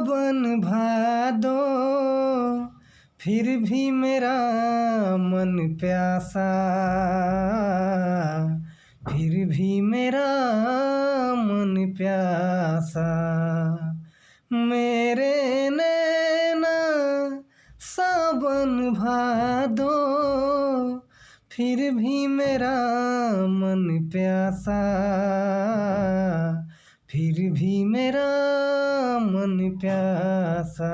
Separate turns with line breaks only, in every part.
सावन भादो फिर भी मेरा मन प्यासा, फिर भी मेरा मन प्यासा। मेरे नैना सावन भादो फिर भी मेरा मन प्यासा, फिर भी मेरा मन प्यासा।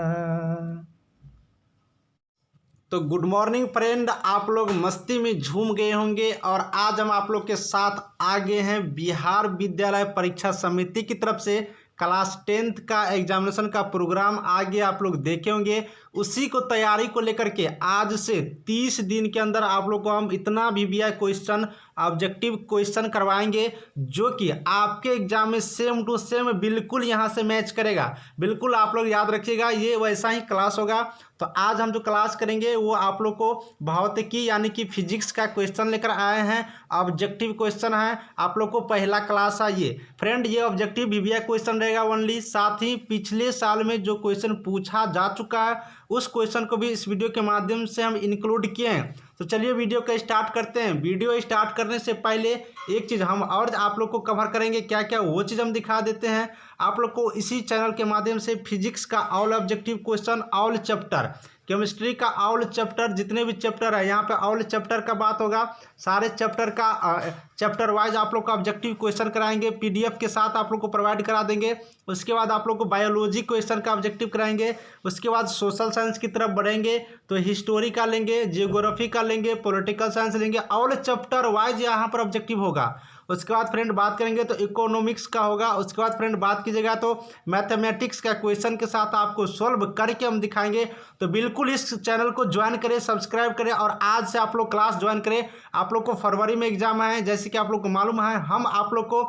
तो गुड मॉर्निंग फ्रेंड, आप लोग मस्ती में झूम गए होंगे और आज हम आप लोग के साथ आ गए हैं बिहार विद्यालय परीक्षा समिति की तरफ से क्लास 10th का एग्जामिनेशन का प्रोग्राम आगे आप लोग देखे होंगे। उसी को तैयारी को लेकर के आज से 30 दिन के अंदर आप लोग को हम इतना VBI क्वेश्चन ऑब्जेक्टिव क्वेश्चन करवाएंगे जो कि आपके एग्जाम में सेम टू सेम बिल्कुल यहाँ से मैच करेगा। बिल्कुल आप लोग याद रखिएगा, ये वैसा ही क्लास होगा। तो आज हम जो क्लास करेंगे वो आप लोग को भौतिकी यानी कि फिजिक्स का क्वेश्चन लेकर आए हैं। ऑब्जेक्टिव क्वेश्चन है, आप लोग को पहला क्लास है ये फ्रेंड। ये ऑब्जेक्टिव VBI क्वेश्चन रहेगा ओनली। साथ ही पिछले साल में जो क्वेश्चन पूछा जा चुका है उस क्वेश्चन को भी इस वीडियो के माध्यम से हम इंक्लूड किए हैं। तो चलिए वीडियो का स्टार्ट करते हैं। वीडियो स्टार्ट करने से पहले एक चीज़ हम और आप लोग को कवर करेंगे, क्या क्या वो चीज़ हम दिखा देते हैं आप लोग को इसी चैनल के माध्यम से। फिजिक्स का all objective question, all chapter, chemistry का ऑल चैप्टर, जितने भी चैप्टर है यहाँ पे ऑल चैप्टर का बात होगा। सारे चैप्टर का चैप्टर वाइज आप लोग का ऑब्जेक्टिव क्वेश्चन कराएंगे, PDF के साथ आप लोग को प्रोवाइड करा देंगे। उसके बाद आप लोग को बायोलॉजी क्वेश्चन का ऑब्जेक्टिव कराएंगे। उसके बाद सोशल साइंस की तरफ बढ़ेंगे तो हिस्टोरी का लेंगे, जियोग्राफी का लेंगे, पॉलिटिकल साइंस लेंगे। ऑल चैप्टर वाइज यहाँ पर ऑब्जेक्टिव होगा। उसके बाद फ्रेंड बात करेंगे तो इकोनॉमिक्स का होगा। उसके बाद फ्रेंड बात कीजिएगा तो मैथमेटिक्स का क्वेश्चन के साथ आपको सॉल्व करके हम दिखाएंगे। तो बिल्कुल इस चैनल को ज्वाइन करें, सब्सक्राइब करें और आज से आप लोग क्लास ज्वाइन करें। आप लोग को फरवरी में एग्जाम है, जैसे कि आप लोग को मालूम है। हम आप लोग को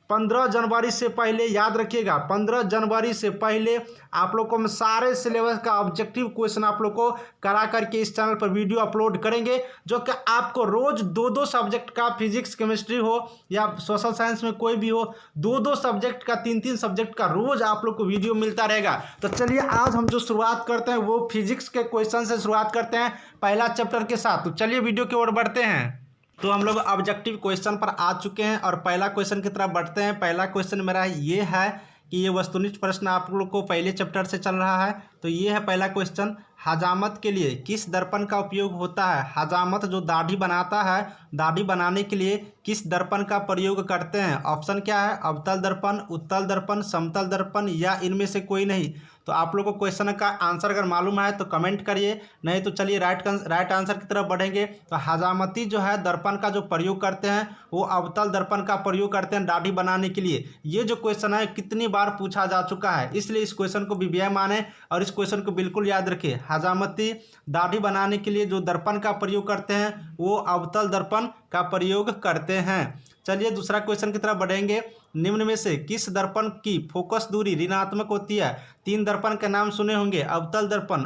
15 जनवरी से पहले, याद रखिएगा 15 जनवरी से पहले आप लोग को हम सारे सिलेबस का ऑब्जेक्टिव क्वेश्चन आप लोग को करा करके इस चैनल पर वीडियो अपलोड करेंगे, जो कि आपको रोज 2-2 सब्जेक्ट का, फिजिक्स केमिस्ट्री हो या सोशल साइंस में कोई भी हो, 2-2 सब्जेक्ट का, 3-3 सब्जेक्ट का रोज आप लोग को वीडियो मिलता रहेगा। तो चलिए आज हम जो शुरुआत करते हैं वो फिजिक्स के क्वेश्चन से शुरुआत करते हैं, पहला चैप्टर के साथ। तो चलिए वीडियो की ओर बढ़ते हैं। तो हम लोग ऑब्जेक्टिव क्वेश्चन पर आ चुके हैं और पहला क्वेश्चन की तरफ बढ़ते हैं। पहला क्वेश्चन मेरा ये है कि ये वस्तुनिष्ठ प्रश्न आप लोग को पहले चैप्टर से चल रहा है। तो ये है पहला क्वेश्चन, हजामत के लिए किस दर्पण का उपयोग होता है? हजामत जो दाढ़ी बनाता है, दाढ़ी बनाने के लिए किस दर्पण का प्रयोग करते हैं? ऑप्शन क्या है? अवतल दर्पण, उत्तल दर्पण, समतल दर्पण या इनमें से कोई नहीं। तो आप लोग को क्वेश्चन का आंसर अगर मालूम है तो कमेंट करिए, नहीं तो चलिए राइट आंसर की तरफ बढ़ेंगे। तो हजामती जो है दर्पण का जो प्रयोग करते हैं वो अवतल दर्पण का प्रयोग करते हैं दाढ़ी बनाने के लिए। ये जो क्वेश्चन है कितनी बार पूछा जा चुका है, इसलिए इस क्वेश्चन को VBI माने और इस क्वेश्चन को बिल्कुल याद रखिए। हजामती दाढ़ी बनाने के लिए जो दर्पण का प्रयोग करते हैं वो अवतल दर्पण का प्रयोग करते हैं। चलिए दूसरा क्वेश्चन की तरफ बढ़ेंगे। निम्न में से किस दर्पण की फोकस दूरी ऋणात्मक होती है? 3 दर्पण के नाम सुने होंगे, अवतल दर्पण,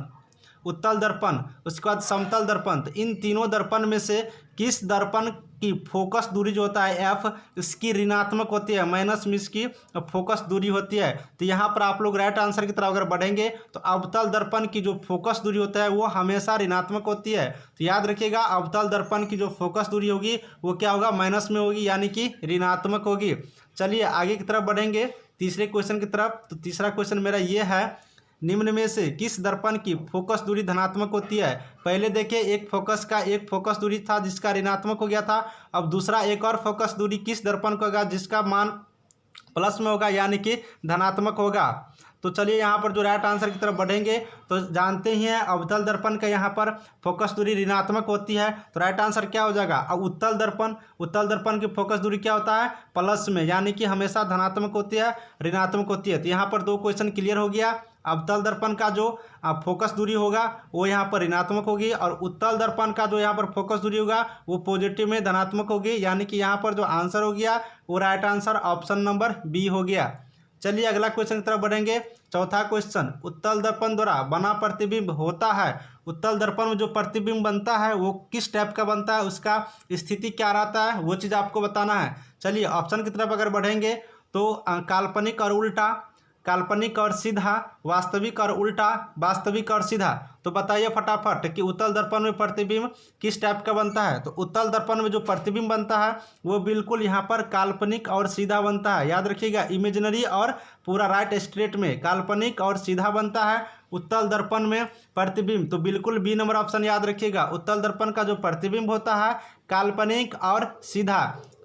उत्तल दर्पण, उसके बाद समतल दर्पण। तो इन तीनों दर्पण में से किस दर्पण की फोकस दूरी जो होता है F, इसकी ऋणात्मक होती है, माइनस में इसकी फोकस दूरी होती है। तो यहाँ पर आप लोग राइट आंसर की तरफ अगर बढ़ेंगे तो अवतल दर्पण की जो फोकस दूरी होता है वो हमेशा ऋणात्मक होती है। तो याद रखिएगा अवतल दर्पण की जो फोकस दूरी होगी वो क्या होगा? माइनस में होगी, यानी कि ऋणात्मक होगी। चलिए आगे की तरफ बढ़ेंगे तीसरे क्वेश्चन की तरफ। तो तीसरा क्वेश्चन मेरा ये है, निम्न में से किस दर्पण की फोकस दूरी धनात्मक होती है? पहले देखिए एक फोकस दूरी था जिसका ऋणात्मक हो गया था। अब दूसरा एक और फोकस दूरी किस दर्पण को होगा जिसका मान प्लस में होगा, यानी कि धनात्मक होगा। तो चलिए यहाँ पर जो राइट आंसर की तरफ बढ़ेंगे तो जानते ही हैं अवतल दर्पण का यहाँ पर फोकस दूरी ऋणात्मक होती है। तो राइट आंसर क्या हो जाएगा? अब उत्तल दर्पण की फोकस दूरी क्या होता है? प्लस में, यानी कि हमेशा धनात्मक होती है, ऋणात्मक होती है। तो यहाँ पर 2 क्वेश्चन क्लियर हो गया। अवतल दर्पण का जो फोकस दूरी होगा वो यहाँ पर ऋणात्मक होगी और उत्तल दर्पण का जो यहाँ पर फोकस दूरी होगा वो पॉजिटिव में धनात्मक होगी, यानी कि यहाँ पर जो आंसर हो गया वो right answer option number B हो गया। चलिए अगला क्वेश्चन की तरफ बढ़ेंगे। चौथा क्वेश्चन, उत्तल दर्पण द्वारा बना प्रतिबिंब होता है। उत्तल दर्पण में जो प्रतिबिंब बनता है वो किस टाइप का बनता है, उसका स्थिति क्या रहता है, वो चीज़ आपको बताना है। चलिए ऑप्शन की तरफ अगर बढ़ेंगे तो काल्पनिक और उल्टा, काल्पनिक और सीधा, वास्तविक और उल्टा, वास्तविक और सीधा। तो बताइए फटाफट कि उत्तल दर्पण में प्रतिबिंब किस टाइप का बनता है। तो उत्तल दर्पण में जो प्रतिबिंब बनता है वो बिल्कुल यहाँ पर काल्पनिक और सीधा बनता है। याद रखिएगा, इमेजिनरी और पूरा राइट स्ट्रेट में काल्पनिक और सीधा बनता है उत्तल दर्पण में प्रतिबिंब। तो बिल्कुल बी नंबर ऑप्शन याद रखिएगा। उत्तल दर्पण का जो प्रतिबिंब होता है काल्पनिक और सीधा।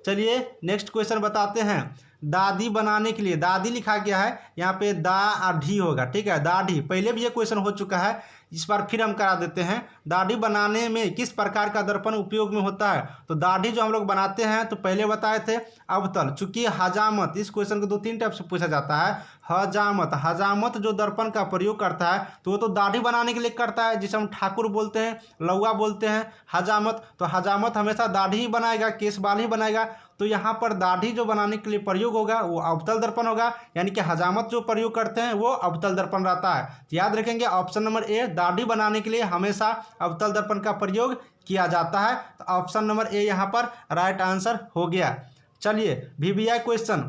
चलिए नेक्स्ट क्वेश्चन बताते हैं। दादी बनाने के लिए, दादी लिखा गया है यहाँ पे, दाढ़ी होगा, ठीक है, दाढ़ी। पहले भी ये क्वेश्चन हो चुका है, इस बार फिर हम करा देते हैं। दाढ़ी बनाने में किस प्रकार का दर्पण उपयोग में होता है। तो दाढ़ी जो हम लोग बनाते हैं तो पहले बताए थे अवतल। चूंकि हजामत, इस क्वेश्चन को 2-3 टाइप से पूछा जाता है। हजामत, हजामत जो दर्पण का प्रयोग करता है तो वो तो दाढ़ी बनाने के लिए करता है, जिसे हम ठाकुर बोलते हैं, लौवा बोलते हैं, हजामत। तो हजामत हमेशा दाढ़ी ही बनाएगा, केस बाल ही बनाएगा। तो यहाँ पर दाढ़ी जो बनाने के लिए प्रयोग होगा वो अवतल दर्पण होगा, यानी कि हजामत जो प्रयोग करते हैं वो अवतल दर्पण रहता है। तो याद रखेंगे ऑप्शन नंबर ए, दाढ़ी बनाने के लिए हमेशा अवतल दर्पण का प्रयोग किया जाता है। तो ऑप्शन नंबर ए यहाँ पर राइट आंसर हो गया। चलिए VVI क्वेश्चन,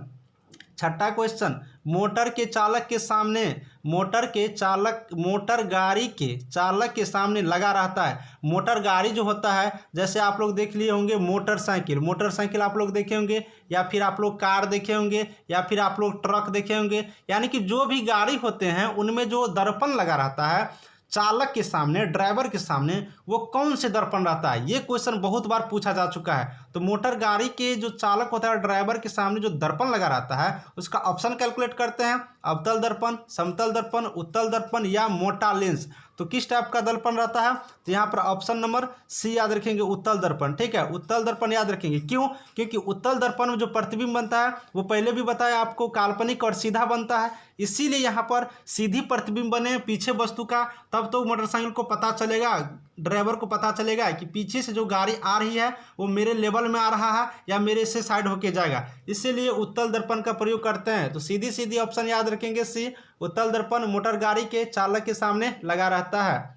छठा क्वेश्चन। मोटर के चालक के सामने, मोटर गाड़ी के चालक के सामने लगा रहता है। मोटर गाड़ी जो होता है, जैसे आप लोग देख लिए होंगे मोटरसाइकिल आप लोग देखे होंगे, या फिर आप लोग कार देखे होंगे, या फिर आप लोग ट्रक देखे होंगे। यानी कि जो भी गाड़ी होते हैं उनमें जो दर्पण लगा रहता है चालक के सामने, ड्राइवर के सामने, वो कौन से दर्पण रहता है। ये क्वेश्चन बहुत बार पूछा जा चुका है। तो मोटर गाड़ी के जो चालक होता है, ड्राइवर के सामने जो दर्पण लगा रहता है उसका ऑप्शन कैलकुलेट करते हैं। अवतल दर्पण, समतल दर्पण, उत्तल दर्पण या मोटा लेंस। तो किस टाइप का दर्पण रहता है। तो यहाँ पर ऑप्शन नंबर सी याद रखेंगे, उत्तल दर्पण, ठीक है, उत्तल दर्पण याद रखेंगे। क्यों? क्योंकि उत्तल दर्पण में जो प्रतिबिंब बनता है वो पहले भी बताया आपको काल्पनिक और सीधा बनता है, इसीलिए यहाँ पर सीधी प्रतिबिंब बने पीछे वस्तु का, तब तो मोटरसाइकिल को पता चलेगा, ड्राइवर को पता चलेगा कि पीछे से जो गाड़ी आ रही है वो मेरे लेवल में आ रहा है या मेरे से साइड होके जाएगा, इसीलिए उत्तल दर्पण का प्रयोग करते हैं। तो सीधी सीधी ऑप्शन याद रखेंगे सी, उत्तल दर्पण मोटर गाड़ी के चालक के सामने लगा रहता है।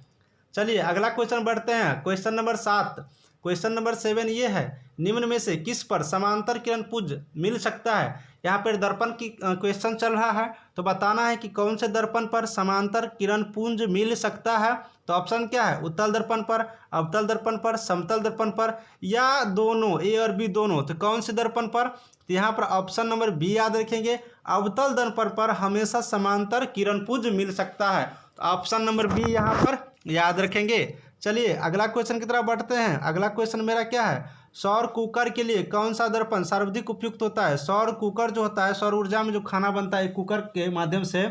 चलिए अगला क्वेश्चन बढ़ते हैं, क्वेश्चन नंबर 7। क्वेश्चन नंबर 7 ये है, निम्न में से किस पर समांतर किरण पुंज मिल सकता है। यहाँ पर दर्पण की क्वेश्चन चल रहा है, तो बताना है कि कौन से दर्पण पर समांतर किरण पुंज मिल सकता है। तो ऑप्शन क्या है, उत्तल दर्पण पर, अवतल दर्पण पर, समतल दर्पण पर, या दोनों, ए और बी दोनों। तो कौन से दर्पण पर। तो यहाँ पर ऑप्शन नंबर बी याद रखेंगे, अवतल दर्पण पर हमेशा समांतर किरण पुंज मिल सकता है। तो ऑप्शन नंबर बी यहाँ पर याद रखेंगे। चलिए अगला क्वेश्चन की तरफ बढ़ते हैं। अगला क्वेश्चन मेरा क्या है, सौर कुकर के लिए कौन सा दर्पण सर्वाधिक उपयुक्त होता है। सौर कुकर जो होता है, सौर ऊर्जा में जो खाना बनता है कुकर के माध्यम से,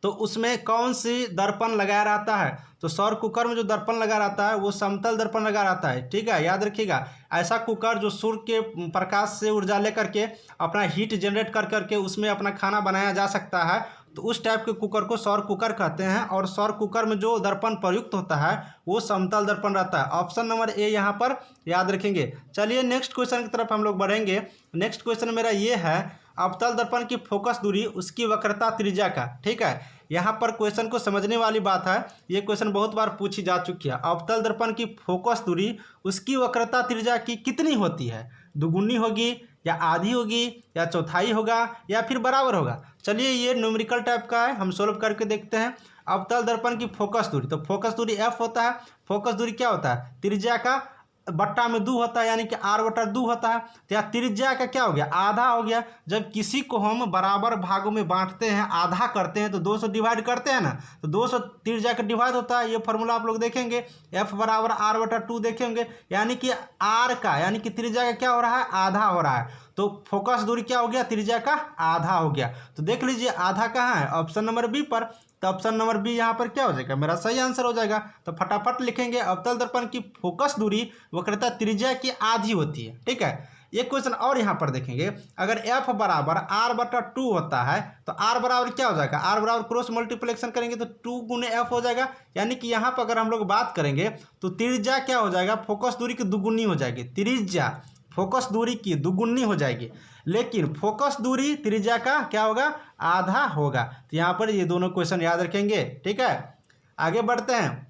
तो उसमें कौन सी दर्पण लगाया रहता है। तो सौर कुकर में जो दर्पण लगा रहता है वो समतल दर्पण लगा रहता है, ठीक है, याद रखिएगा। ऐसा कुकर जो सूर्य के प्रकाश से ऊर्जा लेकर के अपना हीट जनरेट कर करके उसमें अपना खाना बनाया जा सकता है, तो उस टाइप के कुकर को सौर कुकर कहते हैं। और सौर कुकर में जो दर्पण प्रयुक्त होता है वो समतल दर्पण रहता है। ऑप्शन नंबर ए यहाँ पर याद रखेंगे। चलिए नेक्स्ट क्वेश्चन की तरफ हम लोग बढ़ेंगे। नेक्स्ट क्वेश्चन मेरा ये है, अवतल दर्पण की फोकस दूरी उसकी वक्रता त्रिज्या का, ठीक है। यहाँ पर क्वेश्चन को समझने वाली बात है, ये क्वेश्चन बहुत बार पूछी जा चुकी है। अवतल दर्पण की फोकस दूरी उसकी वक्रता त्रिज्या की कितनी होती है, दुगुनी होगी या आधी होगी या चौथाई होगा या फिर बराबर होगा। चलिए ये न्यूमेरिकल टाइप का है, हम सोल्व करके देखते हैं। अवतल दर्पण की फोकस दूरी, तो फोकस दूरी एफ होता है। फोकस दूरी क्या होता है, त्रिज्या का बट्टा में 2 होता है, यानी कि r/2 होता है। तो यहाँ त्रिज्या का क्या हो गया, आधा हो गया। जब किसी को हम बराबर भागों में बांटते हैं, आधा करते हैं, तो 2 से डिवाइड करते हैं ना, तो 2 से त्रिज्या का डिवाइड होता है। ये फार्मूला आप लोग देखेंगे, f बराबर r/2 देखेंगे, यानी कि r का, यानी कि त्रिज्या का क्या हो रहा है, आधा हो रहा है। तो फोकस दूरी क्या हो गया, त्रिज्या का आधा हो गया। तो देख लीजिए आधा कहाँ है, ऑप्शन नंबर बी पर। तो ऑप्शन नंबर बी यहाँ पर क्या हो जाएगा, मेरा सही आंसर हो जाएगा। तो फटाफट लिखेंगे, अवतल दर्पण की फोकस दूरी वक्रता त्रिज्या की आधी होती है, ठीक है। एक क्वेश्चन और यहाँ पर देखेंगे, अगर f बराबर r/2 होता है तो r बराबर क्या हो जाएगा, r बराबर क्रॉस मल्टीप्लिकेशन करेंगे तो 2 गुने f हो जाएगा। यानी कि यहाँ पर अगर हम लोग बात करेंगे तो त्रिज्या क्या हो जाएगा, फोकस दूरी की दुगुनी हो जाएगी। त्रिज्या फोकस दूरी की दुगुनी हो जाएगी, लेकिन फोकस दूरी त्रिज्या का क्या होगा, आधा होगा। तो यहाँ पर ये दोनों क्वेश्चन याद रखेंगे, ठीक है। आगे बढ़ते हैं।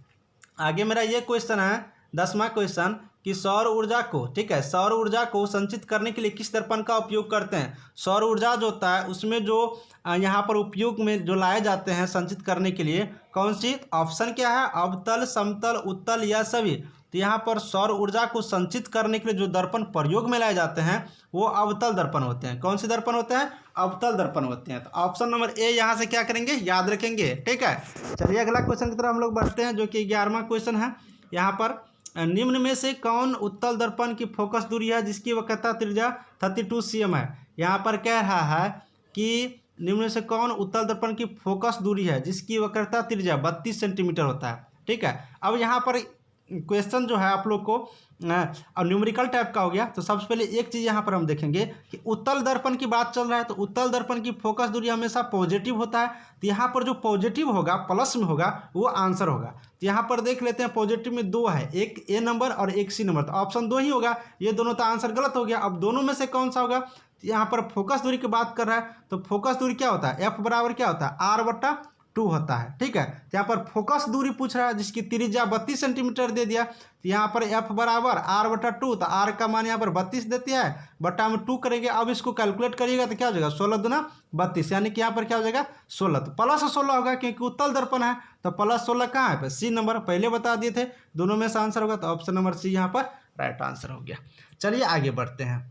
आगे मेरा ये क्वेश्चन है 10वां क्वेश्चन, कि सौर ऊर्जा को, ठीक है, सौर ऊर्जा को संचित करने के लिए किस दर्पण का उपयोग करते हैं। सौर ऊर्जा जो होता है उसमें जो यहाँ पर उपयोग में जो लाए जाते हैं संचित करने के लिए, कौन सी, ऑप्शन क्या है, अवतल, समतल, उत्तल या सभी। तो यहाँ पर सौर ऊर्जा को संचित करने के लिए जो दर्पण प्रयोग में लाए जाते हैं वो अवतल दर्पण होते हैं। कौन से दर्पण होते हैं, अवतल दर्पण होते हैं। तो ऑप्शन नंबर ए यहाँ से क्या करेंगे, याद रखेंगे, ठीक है। चलिए अगला क्वेश्चन की तरफ हम लोग बढ़ते हैं, जो कि 11वां क्वेश्चन है। यहाँ पर निम्न में से कौन उत्तल दर्पण की फोकस दूरी है जिसकी वक्रता त्रिज्या 32 cm है। यहाँ पर कह रहा है कि निम्न में से कौन उत्तल दर्पण की फोकस दूरी है जिसकी वक्रता त्रिज्या 32 सेंटीमीटर होता है, ठीक है। अब यहाँ पर क्वेश्चन जो है आप लोग को और न्यूमेरिकल टाइप का हो गया। तो सबसे पहले एक चीज़ यहाँ पर हम देखेंगे कि उत्तल दर्पण की बात चल रहा है, तो उत्तल दर्पण की फोकस दूरी हमेशा पॉजिटिव होता है। तो यहाँ पर जो पॉजिटिव होगा, प्लस में होगा, वो आंसर होगा। तो यहाँ पर देख लेते हैं, पॉजिटिव में 2 है, एक ए नंबर और एक सी नंबर, तो ऑप्शन 2 ही होगा। ये दोनों तो आंसर गलत हो गया। अब दोनों में से कौन सा होगा, यहाँ पर फोकस दूरी की बात कर रहा है, तो फोकस दूरी क्या होता है, एफ बराबर क्या होता है, R/2 होता है, ठीक है। तो यहाँ पर फोकस दूरी पूछ रहा है जिसकी त्रिज्या 32 सेंटीमीटर दे दिया। तो यहाँ पर एफ बराबर R/2, तो आर का मान यहाँ पर 32 देती है, बटा में 2 करेंगे। अब इसको कैलकुलेट करिएगा तो क्या हो जाएगा, 16 दूना 32, यानी कि यहाँ पर क्या हो जाएगा 16। तो प्लस 16 होगा क्योंकि उत्तल दर्पण है, तो प्लस 16 कहाँ है, सी नंबर, पहले बता दिए थे। दोनों में से आंसर होगा, तो ऑप्शन नंबर सी यहाँ पर राइट आंसर हो गया। चलिए आगे बढ़ते हैं।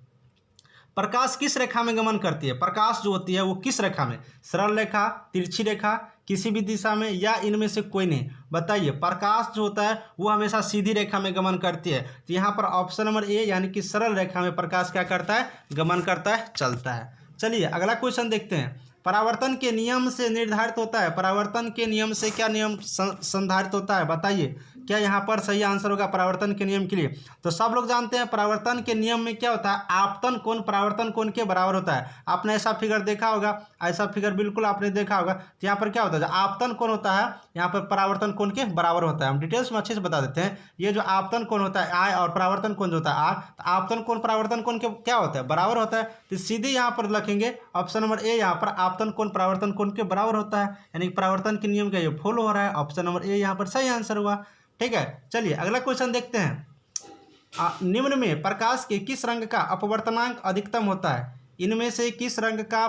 प्रकाश किस रेखा में गमन करती है। प्रकाश जो होती है वो किस रेखा में, सरल रेखा, तिरछी रेखा, किसी भी दिशा में, या इनमें से कोई नहीं। बताइए, प्रकाश जो होता है वो हमेशा सीधी रेखा में गमन करती है। तो यहाँ पर ऑप्शन नंबर ए यानी कि सरल रेखा में प्रकाश क्या करता है, गमन करता है, चलता है। चलिए अगला क्वेश्चन देखते हैं। परावर्तन के नियम से निर्धारित होता है, परावर्तन के नियम से क्या नियम संधारित होता है, बताइए क्या यहाँ पर सही आंसर होगा परावर्तन के नियम के लिए। तो सब लोग जानते हैं परावर्तन के नियम में क्या होता है, आपतन कोण परावर्तन कोण के बराबर होता है। आपने ऐसा फिगर देखा होगा, ऐसा फिगर बिल्कुल आपने देखा होगा। तो यहाँ पर क्या होता है, जो आपतन कोण होता है यहाँ पर परावर्तन कोण के बराबर होता है। हम डिटेल्स में अच्छे से बता देते हैं। ये जो आपतन कोण होता है I और परावर्तन कोण जो होता है R, तो आपतन कोण परावर्तन कोण के क्या होता है, बराबर होता है। तो सीधे यहाँ पर लिखेंगे ऑप्शन नंबर ए, यहाँ पर आपतन कोण परावर्तन कोण के बराबर होता है, यानी कि परावर्तन के नियम का ये फॉलो हो रहा है। ऑप्शन नंबर ए यहाँ पर सही आंसर हुआ, ठीक है। चलिए अगला क्वेश्चन देखते हैं। निम्न में प्रकाश के किस रंग का अपवर्तनांक अधिकतम होता है। इनमें से किस रंग का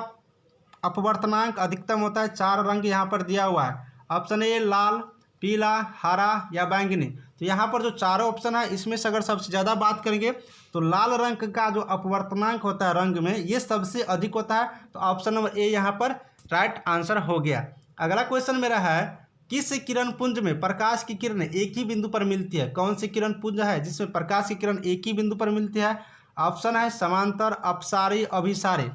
अपवर्तनांक अधिकतम होता है। 4 रंग यहाँ पर दिया हुआ है। ऑप्शन ए लाल, पीला, हरा या बैंगनी। तो यहाँ पर जो चारों ऑप्शन है इसमें से अगर सबसे ज़्यादा बात करेंगे तो लाल रंग का जो अपवर्तनांक होता है रंग में, ये सबसे अधिक होता है। तो ऑप्शन नंबर ए यहाँ पर राइट आंसर हो गया। अगला क्वेश्चन मेरा है, किस किरण पुंज में प्रकाश की किरण एक ही बिंदु पर मिलती है। कौन सी किरण पुंज है जिसमें प्रकाश की किरण एक ही बिंदु पर मिलती है। ऑप्शन है समांतर, अपसारी, अभिसारी।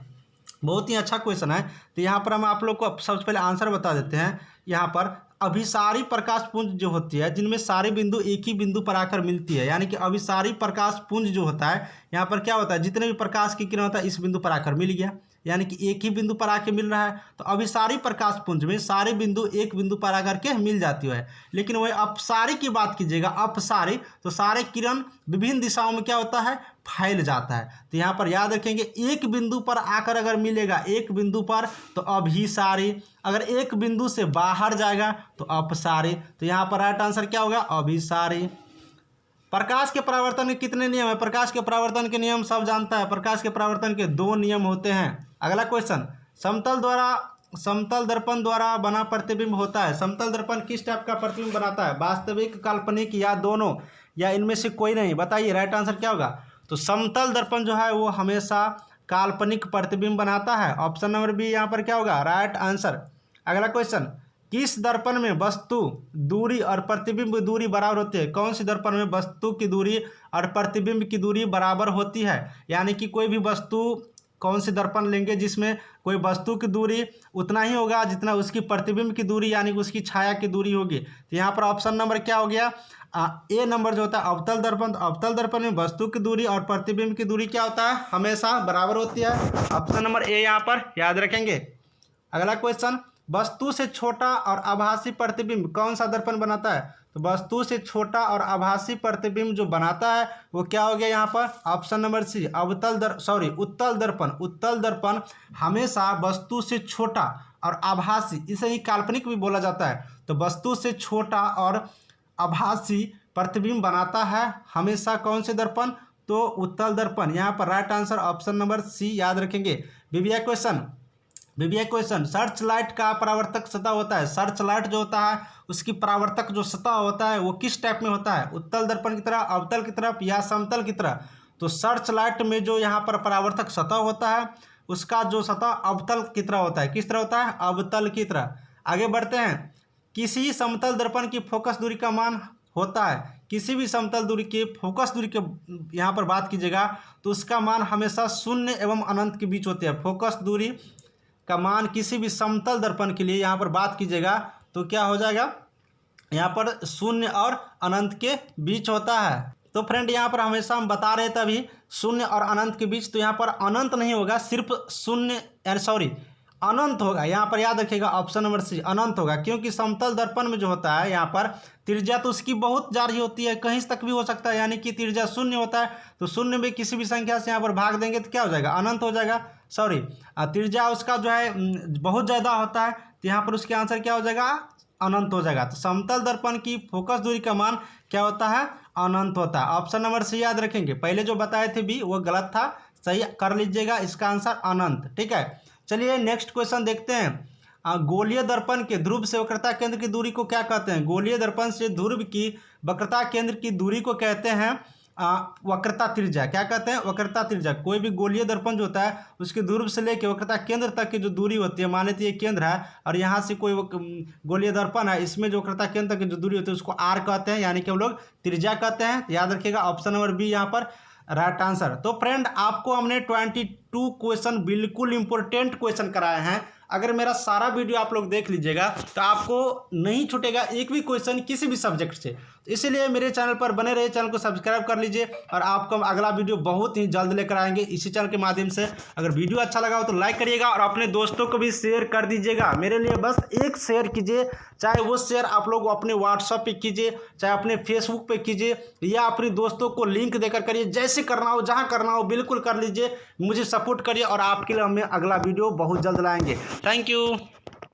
बहुत ही अच्छा क्वेश्चन है। तो यहाँ पर हम आप लोग को सबसे पहले आंसर बता देते हैं। यहाँ पर अभिसारी प्रकाश पुंज जो होती है जिनमें सारे बिंदु एक ही बिंदु पर आकर मिलती है, यानी कि अभिसारी प्रकाश पुंज जो होता है यहाँ पर क्या होता है, जितने भी प्रकाश की किरण होता है इस बिंदु पर आकर मिल गया, यानी कि एक ही बिंदु पर आके मिल रहा है। तो अभिसारी प्रकाश पुंज में सारे बिंदु एक बिंदु पर आकर के मिल जाती है। लेकिन वही अपसारी की बात कीजिएगा, अपसारी तो सारे किरण विभिन्न दिशाओं में क्या होता है, फैल जाता है। तो यहाँ पर याद रखेंगे, एक बिंदु पर आकर अगर मिलेगा एक बिंदु पर तो अभिसारी, अगर एक बिंदु से बाहर जाएगा तो अपसारी। तो यहाँ पर राइट आंसर क्या होगा, अभिसारी। प्रकाश के परावर्तन के कितने नियम है। प्रकाश के परावर्तन के नियम सब जानता है। प्रकाश के परावर्तन के 2 नियम होते हैं। अगला क्वेश्चन, समतल दर्पण द्वारा बना प्रतिबिंब होता है। समतल दर्पण किस टाइप का प्रतिबिंब बनाता है, वास्तविक, काल्पनिक या दोनों, या इनमें से कोई नहीं। बताइए राइट आंसर क्या होगा। तो समतल दर्पण जो है वो हमेशा काल्पनिक प्रतिबिंब बनाता है। ऑप्शन नंबर बी यहाँ पर क्या होगा, राइट आंसर। अगला क्वेश्चन, किस दर्पण में वस्तु दूरी और प्रतिबिंब दूरी बराबर होती है। कौन सी दर्पण में वस्तु की दूरी और प्रतिबिंब की दूरी बराबर होती है, यानी कि कोई भी वस्तु, कौन सी दर्पण लेंगे जिसमें कोई वस्तु की दूरी उतना ही होगा जितना उसकी प्रतिबिंब की दूरी यानी कि उसकी छाया की दूरी होगी। तो यहाँ पर ऑप्शन नंबर क्या हो गया, ए नंबर जो होता है अवतल दर्पण। तो अवतल दर्पण में वस्तु की दूरी और प्रतिबिंब की दूरी क्या होता है, हमेशा बराबर होती है। ऑप्शन नंबर ए यहाँ पर याद रखेंगे। अगला क्वेश्चन, वस्तु से छोटा और आभासी प्रतिबिंब कौन सा दर्पण बनाता है। तो वस्तु से छोटा और आभासी प्रतिबिंब जो बनाता है वो क्या हो गया यहाँ पर, ऑप्शन नंबर सी उत्तल दर्पण। उत्तल दर्पण हमेशा वस्तु से छोटा और आभासी, इसे ही काल्पनिक भी बोला जाता है। तो वस्तु से छोटा और आभासी प्रतिबिंब बनाता है हमेशा कौन से दर्पण, तो उत्तल दर्पण। यहाँ पर right answer option number C याद रखेंगे। बीबीए क्वेश्चन, सर्च लाइट का परावर्तक सतह होता है, सर्च लाइट जो होता है उसकी परावर्तक जो सतह होता है वो किस टाइप में होता है, उत्तल दर्पण की तरह, अवतल की तरफ या समतल की तरह। तो सर्च लाइट में जो यहाँ पर परावर्तक सतह होता है उसका जो सतह अवतल की तरह होता है, किस तरह होता है, अवतल की तरह। आगे बढ़ते हैं। किसी समतल दर्पण की फोकस दूरी का मान होता है, किसी भी समतल दूरी के फोकस दूरी के यहाँ पर बात कीजिएगा तो उसका मान हमेशा शून्य एवं अनंत के बीच होते हैं। फोकस दूरी का मान किसी भी समतल दर्पण के लिए यहाँ पर बात कीजिएगा तो क्या हो जाएगा, यहाँ पर शून्य और अनंत के बीच होता है। तो फ्रेंड यहाँ पर हमेशा हम बता रहे थे अभी शून्य और अनंत के बीच, तो यहाँ पर अनंत नहीं होगा, सिर्फ अनंत होगा। यहाँ पर याद रखिएगा ऑप्शन नंबर सी अनंत होगा, क्योंकि समतल दर्पण में जो होता है यहाँ पर त्रिज्या तो उसकी बहुत जारी होती है, कहीं तक भी हो सकता है, यानी कि त्रिज्या शून्य होता है तो शून्य में किसी भी संख्या से यहाँ पर भाग देंगे तो क्या हो जाएगा, अनंत हो जाएगा। त्रिज्या उसका जो है बहुत ज़्यादा होता है तो यहाँ पर उसके आंसर क्या हो जाएगा, अनंत हो जाएगा। तो समतल दर्पण की फोकस दूरी का मान क्या होता है, अनंत होता है। ऑप्शन नंबर सी याद रखेंगे, पहले जो बताए थे भी वो गलत था, सही कर लीजिएगा, इसका आंसर अनंत। ठीक है, चलिए नेक्स्ट क्वेश्चन देखते हैं। गोलीय दर्पण के ध्रुव से वक्रता केंद्र की दूरी को क्या कहते हैं, गोलीय दर्पण से ध्रुव की वक्रता केंद्र की दूरी को कहते हैं वक्रता त्रिज्या। क्या कहते हैं, वक्रता त्रिज्या। कोई भी गोलीय दर्पण जो होता है उसके ध्रुव से लेकर वक्रता केंद्र तक की जो दूरी होती है, मान लेते ये केंद्र है और यहाँ से कोई गोलीय दर्पण है, इसमें जो वक्रता केंद्र तक की जो दूरी होती है उसको आर कहते हैं, यानी कि हम लोग त्रिज्या कहते हैं। याद रखिएगा ऑप्शन नंबर बी यहाँ पर राइट आंसर। तो फ्रेंड आपको हमने 22 क्वेश्चन बिल्कुल इंपॉर्टेंट क्वेश्चन कराए हैं। अगर मेरा सारा वीडियो आप लोग देख लीजिएगा तो आपको नहीं छूटेगा एक भी क्वेश्चन किसी भी सब्जेक्ट से। इसीलिए मेरे चैनल पर बने रहिए, चैनल को सब्सक्राइब कर लीजिए और आपको हम अगला वीडियो बहुत ही जल्द लेकर आएंगे इसी चैनल के माध्यम से। अगर वीडियो अच्छा लगा हो तो लाइक करिएगा और अपने दोस्तों को भी शेयर कर दीजिएगा। मेरे लिए बस एक शेयर कीजिए, चाहे वो शेयर आप लोग अपने व्हाट्सएप पे कीजिए, चाहे अपने फेसबुक पे कीजिए या अपने दोस्तों को लिंक देकर करिए, जैसे करना हो जहाँ करना हो बिल्कुल कर लीजिए। मुझे सपोर्ट करिए और आपके लिए हमें अगला वीडियो बहुत जल्द लाएंगे। Thank you.